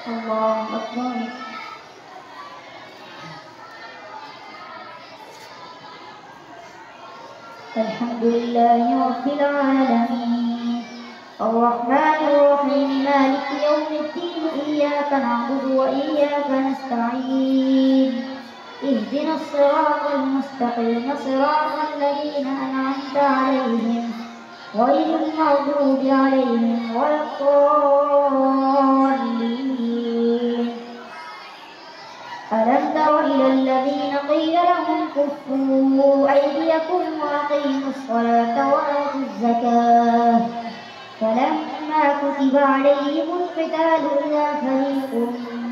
الله أكبر. الحمد لله رب العالمين الرحمن الرحيم مالك يوم الدين إياك نعبد وإياك نستعين اهدنا الصراط المستقيم صراط الذين أنعمت عليهم غير المغضوب عليهم ولا الضالين. ألم تر إلى الذين قيل لهم كفوا أيديكم وأقيموا الصلاة وآتوا الزكاة فلما كتب عليهم القتال إذا فريق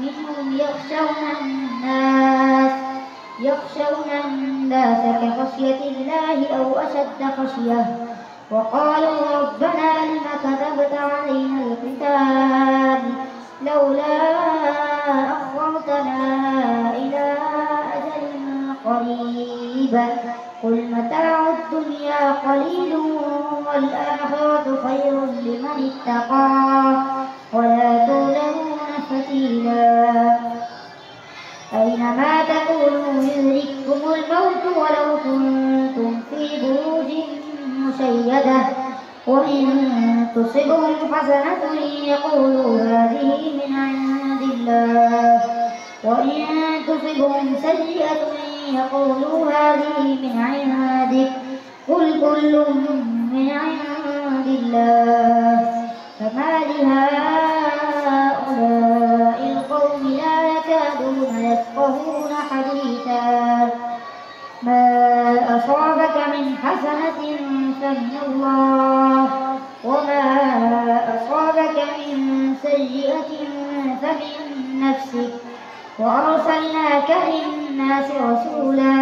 منهم يخشون الناس كخشية الله أو أشد خشية وقالوا ربنا لم كتبت علينا القتال لولا أخرتنا إلى أجل قريب قل متاع الدنيا قليل والآخرة خير لمن اتقى ولا تظلمون فتيلا. أينما تكونوا يدرككم الموت ولو كنتم في بروج مشيدة وإن تصبهم حسنة يقولوا هذه من عند الله وإن تصبهم سيئة يقولوا هذه من عندك قل كل من عند الله فما لهؤلاء القوم لا يكادون يفقهون حديثا. ما أصابك من حسنة فمن الله وما أصابك من سيئة فمن نفسك وأرسلناك للناس رسولا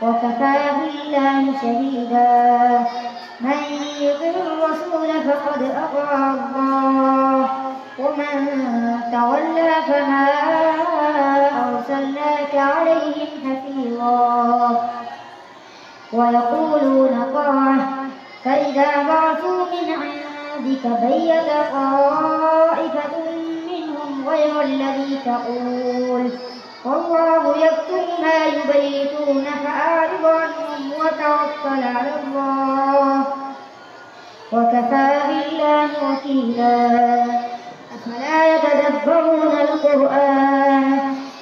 وكفى بالله شهيدا. من يطع الرسول فقد أطاع الله ومن تولى فما أرسلناك عليهم حفيظا. ويقولون طاعة فإذا بعثوا من عندك بيت طائفة منهم غير الذي تقول والله يكتب ما يبيتون فأعرض عنهم وتوكل على الله وكفى بالله وكيلا. أفلا يتدبرون القرآن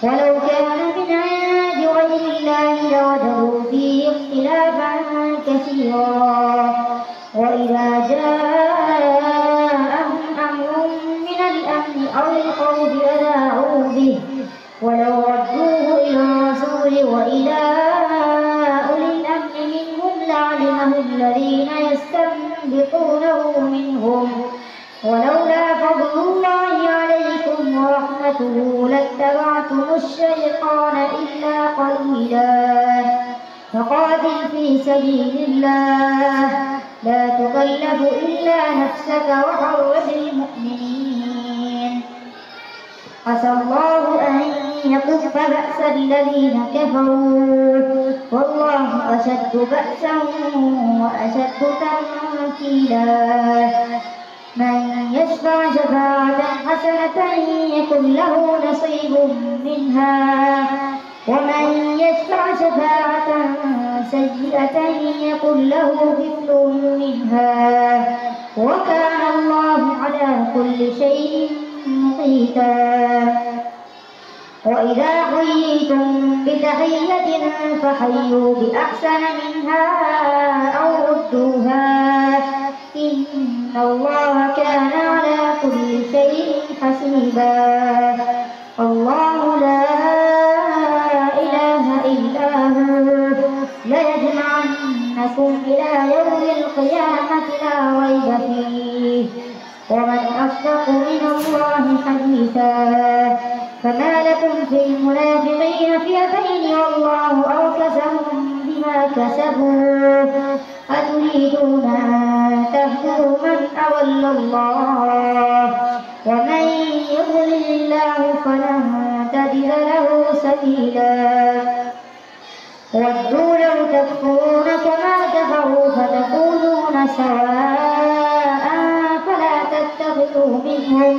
ولو كان من عند غير الله لوجدوا فيه اختلافا كثيرا وإذا جاءهم أمر من الأمن أو الخوف أذاعوا به ولو ردوه إلى الرسول وإلى أولي الأمر منهم لعلمه الذين يستنبطونه منهم ولولا فضل الله عليكم ورحمته لاتبعتم الشيطان إلا قليلا. فقاتل في سبيل الله لا تكلف إلا نفسك وحرض المؤمنين. عسى الله أن يكف بأس الذين كفروا والله أشد بأسا وأشد تنكيلا. من يشفع شفاعة حسنة يكن له نصيب منها ومن يشفع شفاعة سيئة يكن له كفل منها وكان الله على كل شيء مقيتا. وإذا حييتم بتحية فحيوا بأحسن منها أو ردوها إن الله كان على كل شيء حسيبا. الله لا إله إلا هو ليجمعنكم إلى يوم القيامة لا ريب فيه ومن أصدق من الله حديثا. فما لكم في المنافقين فئتين والله أركسهم بما كسبوا أتريدون أن تهدوا من أضل الله ومن يضلل الله فلن تجد له سبيلا. ودوا لو تكفرون كما كفروا فتكونون سواء فلا تتخذوا منهم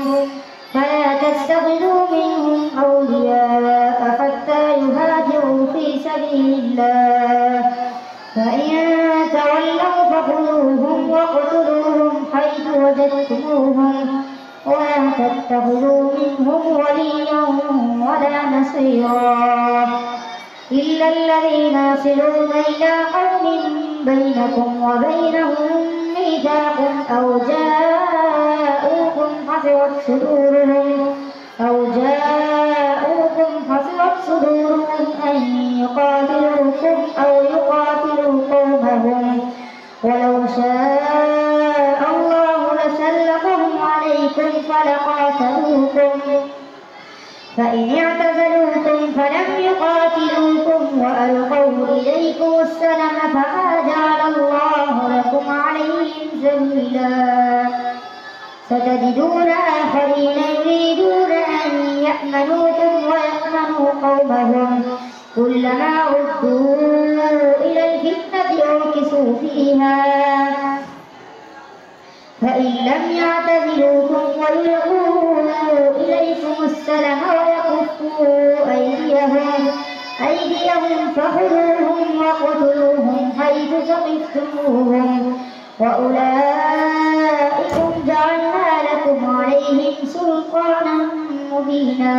تتخذوا منهم أولياء حتى يهاجروا في سبيل الله فإن تولوا فخذوهم واقتلوهم حيث وجدتموهم ولا تتخذوا منهم وليا ولا نصيرا إلا الذين يصلون إلى قوم بينكم وبينهم ميثاق أو جاءوكم حصرت صدورهم أن يقاتلوكم أو يقاتلوا قومهم ولو شاء الله لسلطهم عليكم فلقاتلوكم فإن اعتزلوكم فلم يقاتلوكم وألقوا إليكم السلم فما جعل الله لكم عليهم سبيلا ستجدون آخرين يريدون أن يأمنوكم ويأمنوا قومهم كلما ردوا إلى الفتنة أركسوا فيها فإن لم يعتزلوكم ويلقوا إليكم السلم ويكفوا أيديهم فخذوهم واقتلوهم حيث ثقفتموهم وأولئكم جعلنا لكم عليهم سلطانا مبينا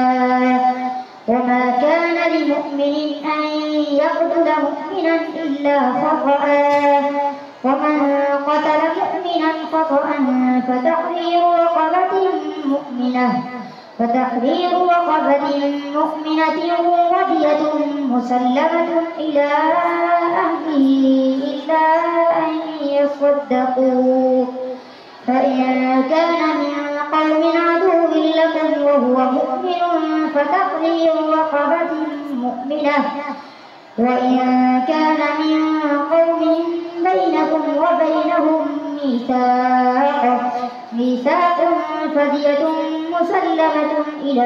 وما كان لمؤمن أن يقتل مؤمنا إلا خطأ ومن قتل مؤمنا خطأ فتحرير رقبة مؤمنة ودية مسلمة إلى أهله إلا أن يصدقوا فإن كان من قوم عدو لكم وهو مؤمن فتحرير رقبة مؤمنة وإن كان من قوم بينكم وبينهم ميثاق فدية مسلمة إلى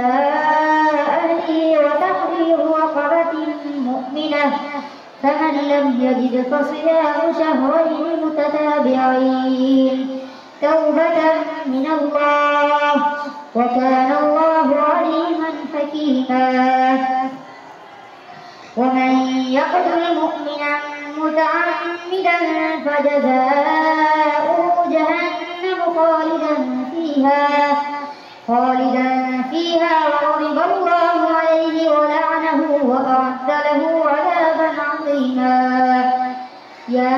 أهله وتحرير رقبة مؤمنة فمن لم يجد فصيام شهرين متتابعين توبة من الله وكان الله عليما حكيما ومن يقتل مؤمنا متعمدا فجزاؤه جهنم خالدا فيها وغضب الله عليه ولعنه وأعد له عذابا عظيما يا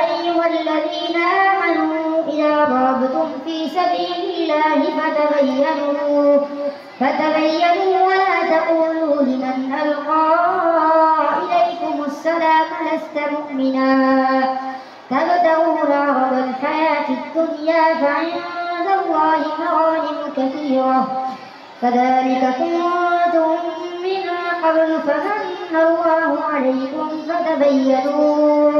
أيها الذين آمنوا إذا ضربتم في سبيل الله فتبينوا ولا تقولوا لمن ألقى إليكم السلام لست مؤمنا تبتغون عرض الحياة الدنيا فعند الله مغانم كثيرة كذلك كنتم من قبل فمن الله عليكم فتبينوا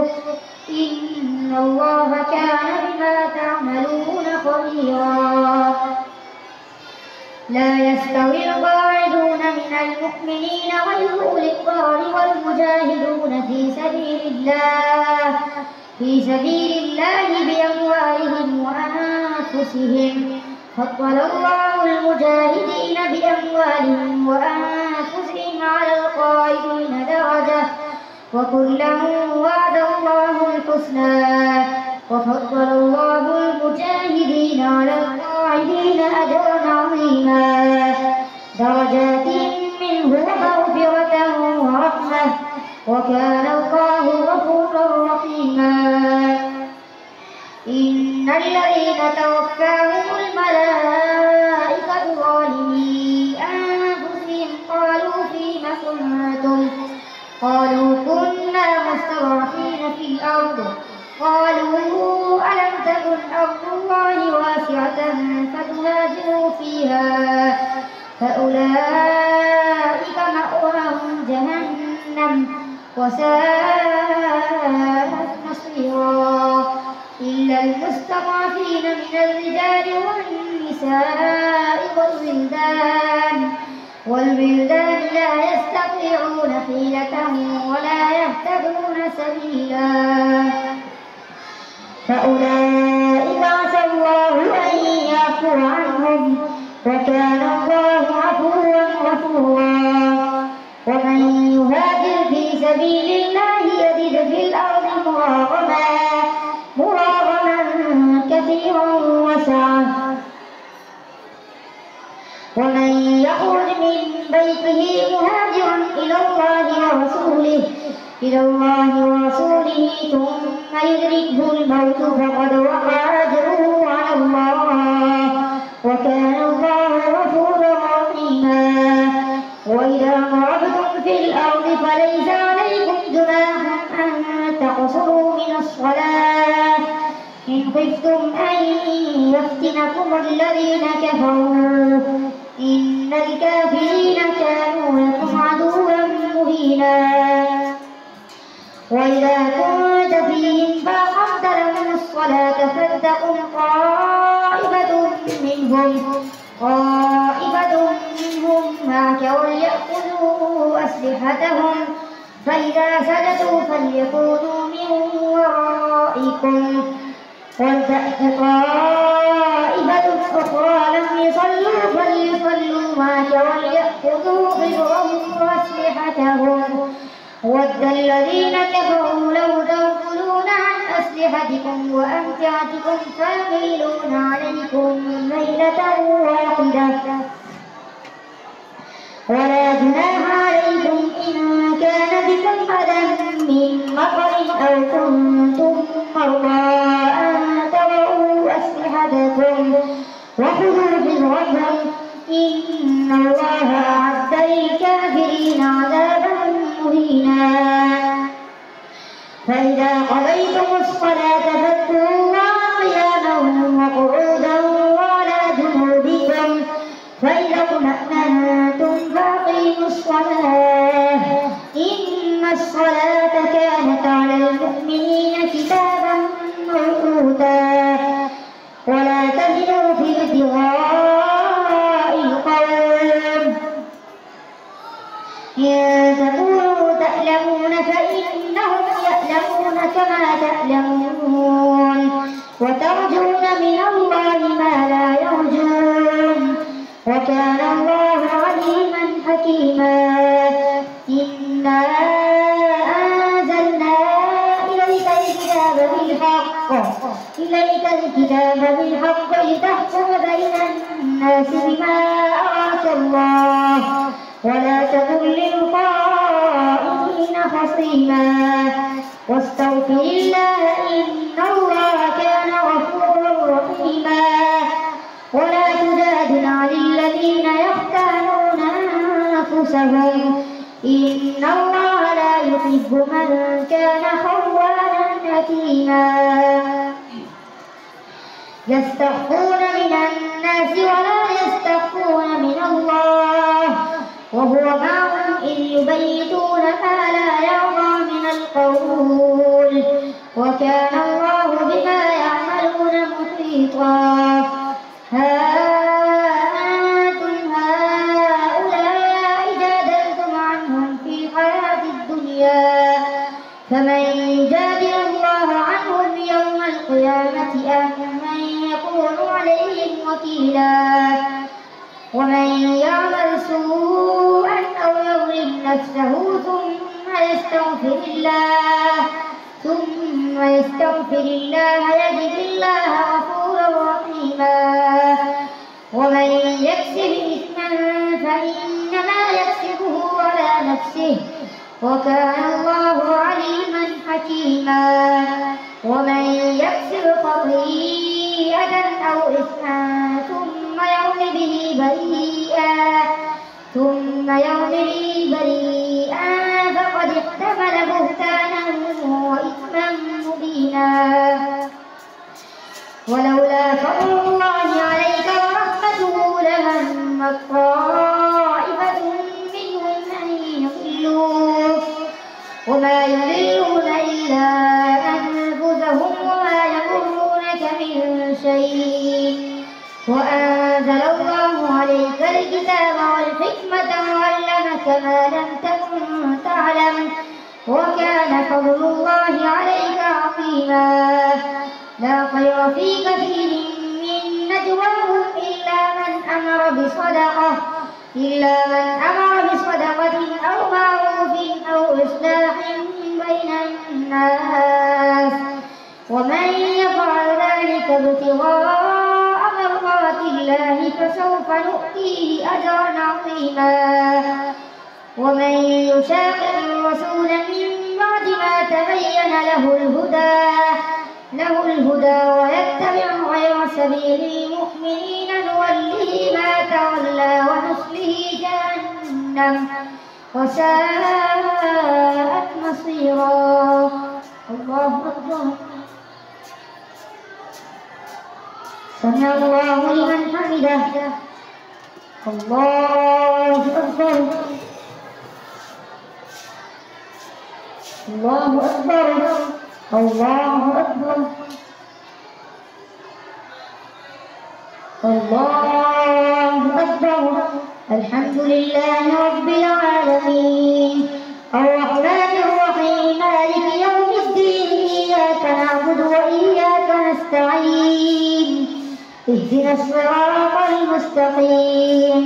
إن الله كان بما تعملون خبيرا لا يستوي القاعدون من المؤمنين غير أولي الضرر والمجاهدون في سبيل الله بأموالهم وأنفسهم فضل الله المجاهدين بأموالهم وأنفسهم على القاعدين درجة وكلا وعد الله الحسنى وفضل الله المجاهدين على القاعدين أجرا عظيما درجات منه ومغفرة ورحمة وكان الله غفورا رحيما إن الذين توفاهم الملائكة ظالمي أنفسهم قالوا فيم كنتم قالوا كنا مستضعفين في الأرض قالوا ألم تكن أرض الله واسعة فتهاجروا فيها فأولئك مأواهم جهنم وساءت مصيرا إلا المستضعفين من الرجال والنساء والولدان لا يستطيعون حيلة ولا يهتدون سبيلا فأولئك عسى الله أن يعفو عنهم وكان الله عفوا غفورا. ومن يهاجر في سبيل الله يجد في الأرض مراغما كثيرا وسعة. ومن يخرج من بيته مهاجرا إلى الله ورسوله ثم يدركه الموت فقد وقع أجره على الله وكان الله غفورا رحيما. وإذا ضربتم في الأرض فليس عليكم جناح أن تقصروا من الصلاة إن خفتم أن يفتنكم الذين كفروا إن الكافرين كانوا لكم عدوا مبينا. وإذا كنت فيهم فأقمت لهم الصلاة فلتقم طائفة منهم معك وليأخذوا أسلحتهم فإذا سجدوا فليكونوا من ورائكم ولتأت طائفة أخرى لم يصلوا فليصلوا معك وليأخذوا حذرهم وأسلحتهم ود الذين كفروا لو تغفلون عن أسلحتكم وأمتعتكم فيميلون عليكم ميلة واحدة. ولا جناح عليكم إن كان بكم أذى من مطر أو كنتم مرضى أن تضعوا أسلحتكم وخذوا حذركم إن الله أعد للكافرين عذابا مهينا. فإذا قضيتم الصلاة فاذكروا الله قياما وقعودا وعلى جنوبكم فإذا اطمأننتم فأقيموا الصلاة إن الصلاة كانت على المؤمنين كتابا موقوتا. ولا تهنوا في ابتغاء القوم إن تكونوا تألمون فإنهم يألمون كما تألمون وترجون من الله ما لا يرجون وكان الله عليما حكيما. إنا أنزلنا إليك الكتاب بالحق لتحكم بين الناس بما أراك الله ولا تكن للخائنين خصيما واستغفر الله إن الله كان غفورا رحيما. ولا تجادل عن الذين يختانون أنفسهم إن الله لا يحب من كان خوانا أثيما. يستخفون من الناس ولا يستخفون من الله وهو معهم إذ يبيتون ما لا يرضى من القول وكان الله بما يعملون محيطا. ها أنتم هؤلاء جادلتم عنهم في الحياة الدنيا فمن يجادل الله عنهم يوم القيامة أم من يكون عليهم وكيلا. ومن يعمل سوءا أو يظلم نفسه ثم يستغفر الله يجد الله غفورا رحيما. ومن يكسب إثما فإنما يكسبه على نفسه وكان الله عليما حكيما. ومن يكسب خطيئة أو إثما ثم يرم به بريئا فقد احتمل بهتانا وإثما مبينا. ولولا فضل الله عليك ورحمته لهمت طائفة منهم أن يضلوك وما يضلون إلا أنفسهم وما يضرونك من شيء وأنزل الله عليك الكتاب والحكمة وعلمك ما لم تكن تعلم وكان فضل الله عليك عظيما. لا خير في كثير من نجواهم إلا من أمر بصدقة أو معروف أو إصلاح بين الناس ومن يفعل ذلك ابتغاء مرضات الله فسوف نؤتيه أجرا عظيما ومن يشاقق الرسول من بعد ما تبين له الهدى ويتبع غير سبيل المؤمنين نوله ما تولى ونصله جهنم وساءت مصيرا. الله أكبر. سمع الله لمن حمده. الله أكبر. الله أكبر. الله أكبر. الله أكبر. الحمد لله رب العالمين الرحمن الرحيم مالك يوم الدين إياك نعبد وإياك نستعين اهدنا الصراط المستقيم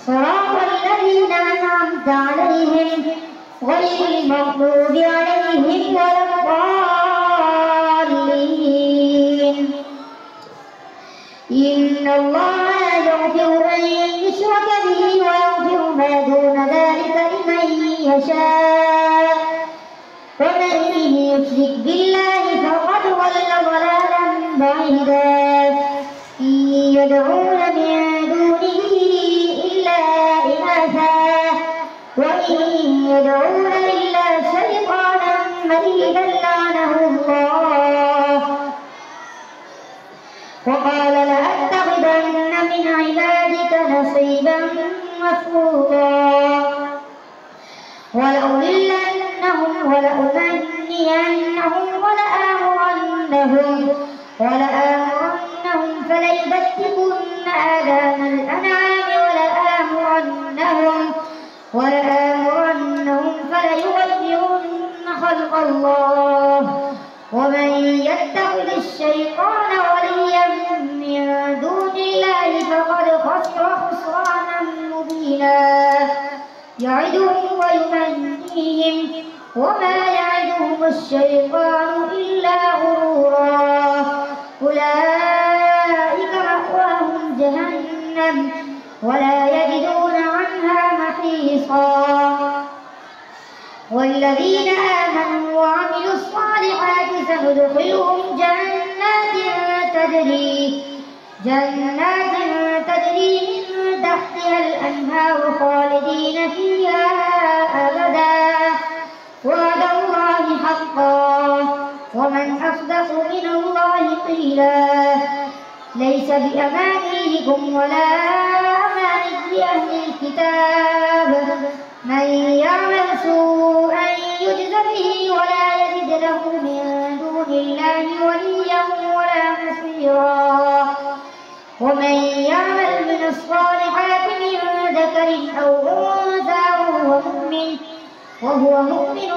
صراط الذين أنعمت عليهم غير المغضوب عليهم ولا الضالين. إن الله يغفر أن يشرك به ويغفر ما دون ذلك لمن يشاء ومن يشرك بالله فقد ضل ضلالا بعيدا. إن يدعون من دونه إلا إناثا وإن يدعون إلا شيطانا مريدا لعنه الله وقال لأتخذن من عبادك نصيبا مفروضا ولأضلنهم ولأمنينهم ولآمرنهم فليبتكن آذان الأنعام ولآمرنهم فليغيرن خلق الله ومن يتخذ الشيطان وليا من دون الله فقد خسر خسرانا مبينا. يعدهم ويمنيهم وما يعدهم الشيطان إلا غرورا. أولئك مأواهم جهنم ولا يجدون عنها محيصا. والذين آمنوا وعملوا الصالحات سندخلهم جنات تجري من تحتها الأنهار خالدين فيها أبدا وعد الله حقا ومن أصدق من الله قيلا. ليس بأمانيكم ولا أماني أهل الكتاب من يعمل سوءا يجز به ولا يجد له من دون الله وليا ولا نصيرا. ومن يعمل من الصالحات من ذكر أو أنثى وهو مؤمن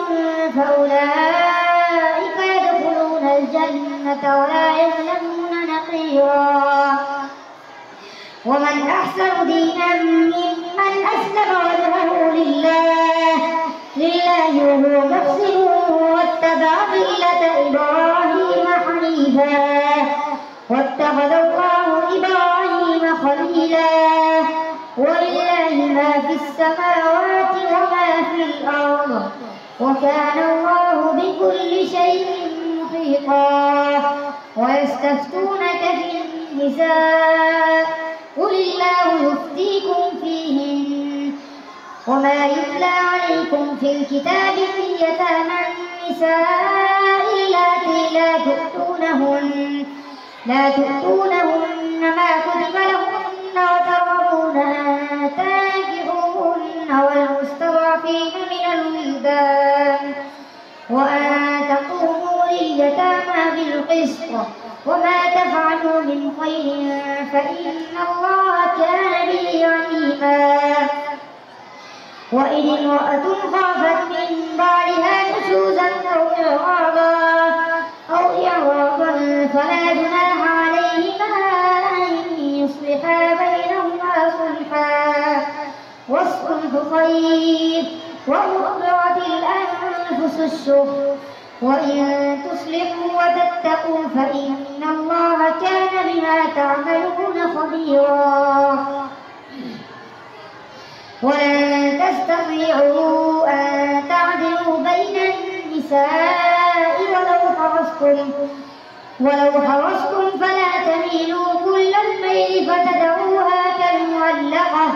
فأولئك يدخلون الجنة ولا يظلمون نقيرا. ومن أحسن دينا ممن أسلم وجهه لله وهو محسن واتبع ملة إبراهيم حنيفا واتخذ الله إبراهيم خليلا. ولله ما في السماوات وما في الأرض وكان الله بكل شيء محيطا. ويستفتونك في النساء قل الله يفتيكم فيهن وما يتلى عليكم في الكتاب في يتامى النساء اللاتي لا تؤتونهن ما كتب لهن وترغبون أن تنكحوهن والمستضعفين من الولدان وأن تقوموا لليتامى بالقسط وما تفعلوا من خير فإن الله كان به عليما. وإن امرأة خافت من بعدها نشوزا أو إعراضا فلا جناح عليهما أن يصلحا بينهما والصلح خير وأحضرت الأنفس الشح وإن تصلحوا وتتقوا فإن الله كان بما تعملون خبيرا ولن تستطيعوا أن تعدلوا بين النساء ولو حرصتم فلا تميلوا كل الميل فتذروها كالمعلقة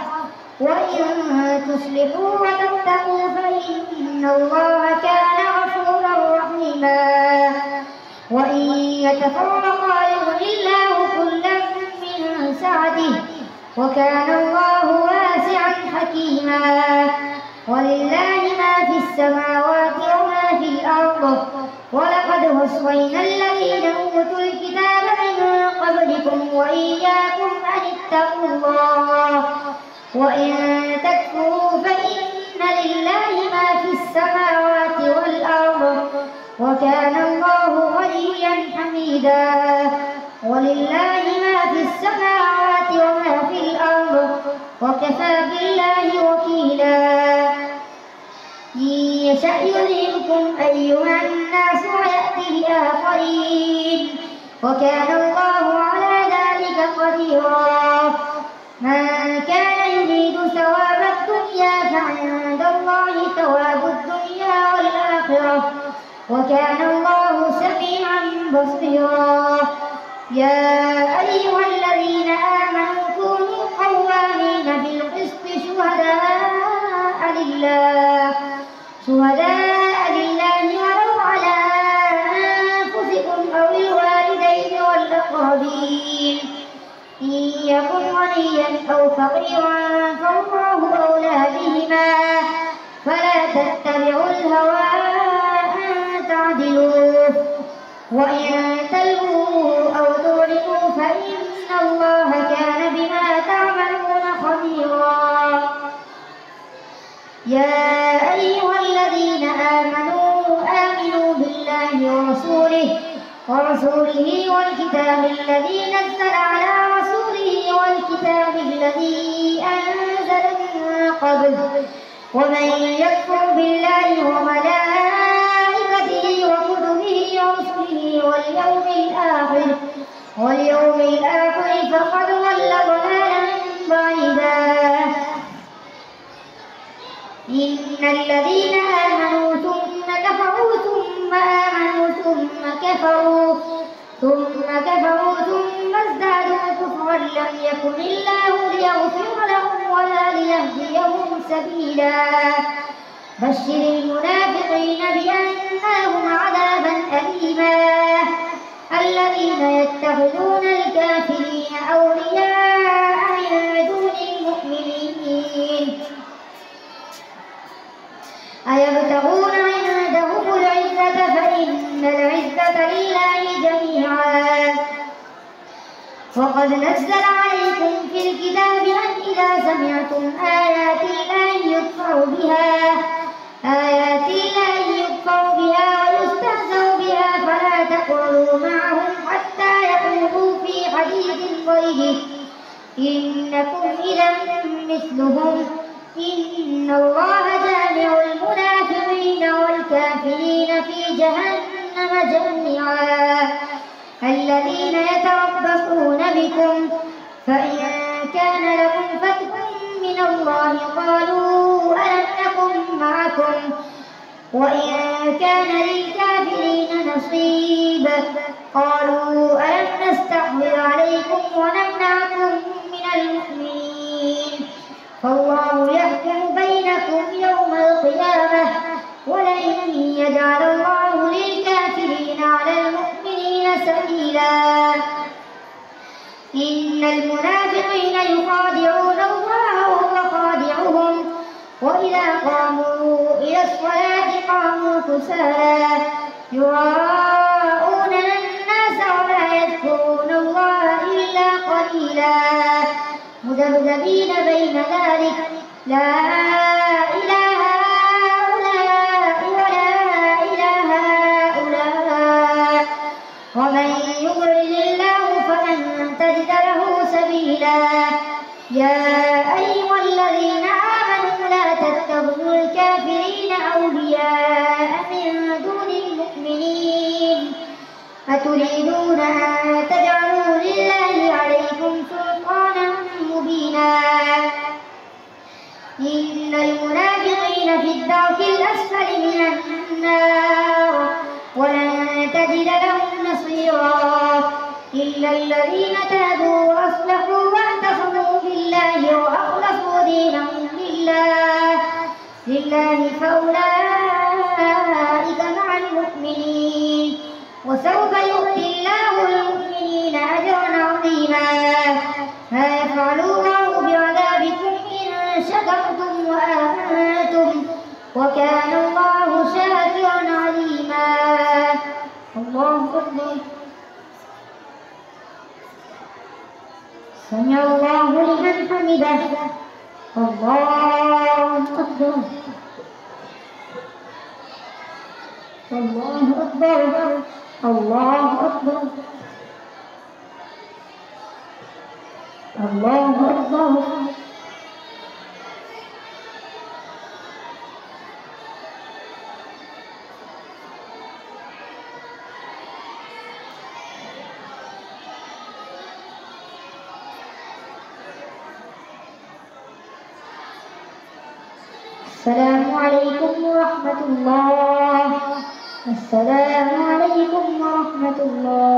وإن تصلحوا وتتقوا فإن الله كان غفورا رحيما وإن يتفرقا يغن الله كلا من سعته وكان الله واسعا حكيما ولله ما في السماوات وما في الأرض ولقد وصينا الذين أوتوا الكتاب من قبلكم وإياكم أن اتقوا الله وإن تكفروا فإن لله ما في السماوات والأرض وكان الله غنيا حميدا ولله ما في السماوات وما في الأرض وكفى بالله وكيلا إن يشأ يذهبكم أيها الناس ويأتي بآخرين وكان الله على ذلك قديرا من كان يريد ثواب الدنيا فعند الله ثواب الدنيا والآخرة وكان الله سميعا بصيرا يا أيها الذين آمنوا كونوا قوامين بالقسط شهداء لله ولو على أنفسكم أو الوالدين والأقربين إن يكن غنيا أو فقيرا فالله أولى بهما فلا تتبعوا الهوى أن تعدلوا وإن تلووا أو تغرقوا فإن الله كان بما تعملون خبيرا يا أيها الذين آمنوا بالله ورسوله والكتاب الذي نزل على رسوله والكتاب الذي أنزل من قبل ومن يكفر بالله وملائكته وكتبه ورسله واليوم الآخر فقد ضل ضلالا بعيدا إن الذين آمنوا ثم كفروا ثم آمنوا ثم ازدادوا كفرا لم يكن الله ليغفر لهم ولا ليهديهم سبيلا بشر المنافقين بأن لهم عذابا أليما الذين يتخذون الكافرين أولياء من دون المؤمنين أيبتغون عندهم العزة فإن العزة لله جميعا وقد نزل عليكم في الكتاب أن إذا سمعتم آيات الله يكفر بها ويستهزأ بها فلا تقعدوا معهم حتى يخوضوا في حديث غيره إنكم إذا مثلهم إن الله جامع المنافقين والكافرين في جهنم جميعا الذين يتربصون بكم فإن كان لكم فتح من الله قالوا ألم نكن معكم وإن كان للكافرين نصيب قالوا ألم نستحوذ عليكم ونمنعكم من المؤمنين فالله يحكم بينكم يوم القيامة ولن يجعل الله للكافرين على المؤمنين سبيلا إن المنافقين يخادعون الله وهو خادعهم وإذا قاموا إلى الصلاة قاموا كسالى يراءون الناس ولا يذكرون الله إلا قليلا مذبذبين بين ذلك لا إله هؤلاء ولا إله هؤلاء ومن يضلل الله فلن تجد له سبيلا يا أيها الذين آمنوا تريدون أن تجعلوا لله عليكم سلطانا مبينا إن المنافقين في الدرك الأسفل من النار ولن تجد لهم نصيرا إلا الذين تابوا وأصلحوا واعتصموا بالله وأخلصوا دينهم لله فأولئك مع المؤمنين وسوف يؤتي الله المؤمنين أجرا عظيما ما يفعل الله بعذابكم إن شكرتم وآمنتم وكان الله شاكرا عليما. الله أكبر. سمع الله لمن حمده. الله أكبر. الله أكبر. الله أكبر. الله أكبر. السلام عليكم ورحمة الله. السلام عليكم ورحمة الله.